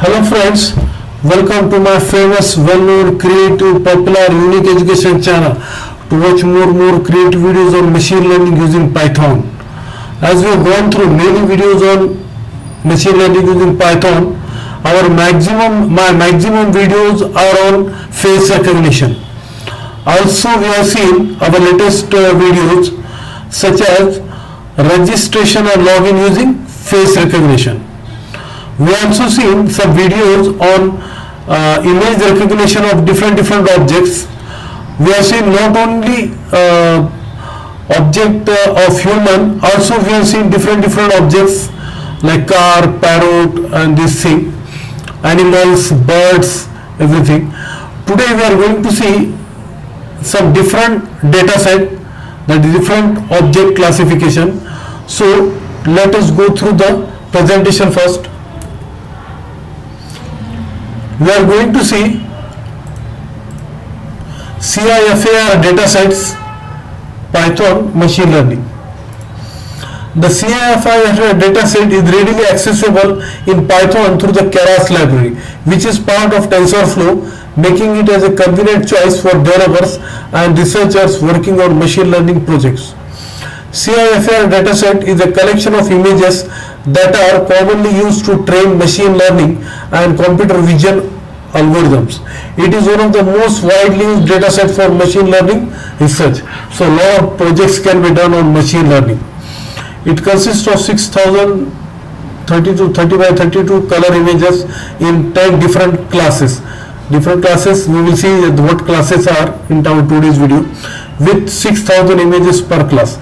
Hello friends, welcome to my famous, well-known, creative, popular, unique education channel to watch more creative videos on machine learning using Python. As we have gone through many videos on machine learning using Python, my maximum videos are on face recognition. Also we have seen our latest videos such as registration and login using face recognition. We also seen some videos on image recognition of different objects. We have seen not only object of human, also we have seen different objects like car, parrot and this thing, animals, birds, everything. Today we are going to see some different data set, that is different object classification. So let us go through the presentation first. We are going to see Cifar datasets, Python machine learning. The Cifar dataset is readily accessible in Python through the Keras library, which is part of TensorFlow, making it as a convenient choice for developers and researchers working on machine learning projects. Cifar dataset is a collection of images that are commonly used to train machine learning and computer vision algorithms. It is one of the most widely used dataset for machine learning research. So a lot of projects can be done on machine learning. It consists of 6030 by 32 color images in 10 different classes. Different classes, we will see what classes are in our today's video, with 6000 images per class.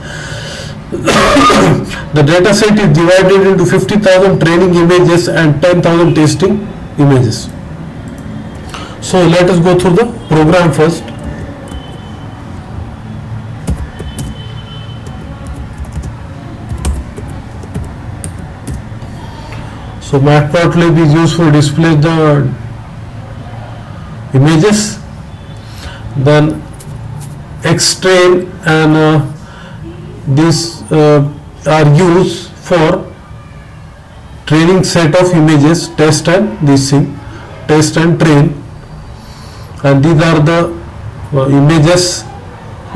The dataset is divided into 50,000 training images and 10,000 testing images. So let us go through the program first. So matplotlib is used for display the images. Then xtrain and these are used for training set of images, test and this thing, test and train, and these are the images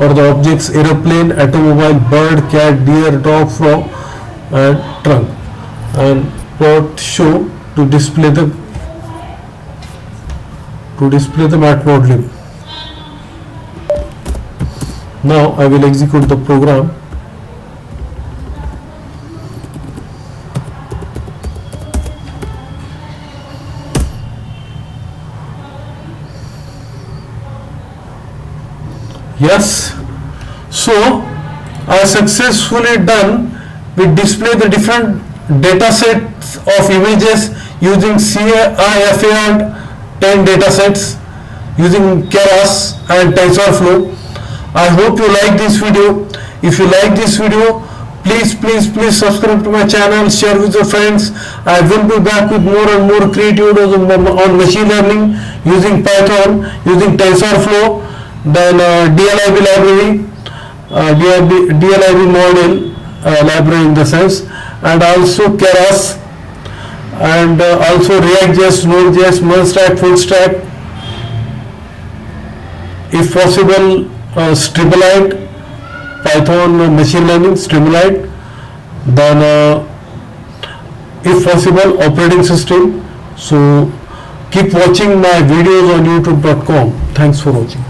or the objects: aeroplane, automobile, bird, cat, deer, dog, frog and trunk, and plot show to display the matplotlib. Now I will execute the program. Yes, so I successfully done. We display the different data sets of images using Cifar 10 data sets using Keras and TensorFlow. I hope you like this video. If you like this video, please subscribe to my channel, share with your friends. I will be back with more and more creative videos on machine learning using Python, using TensorFlow, then DLIB library, DLIB model library in the sense, and also Keras, and also React.js, Node.js, Merge-stack, full-stack, if possible Streamlit, Python machine learning, Streamlit, then if possible operating system. So keep watching my videos on youtube.com. Thanks for watching.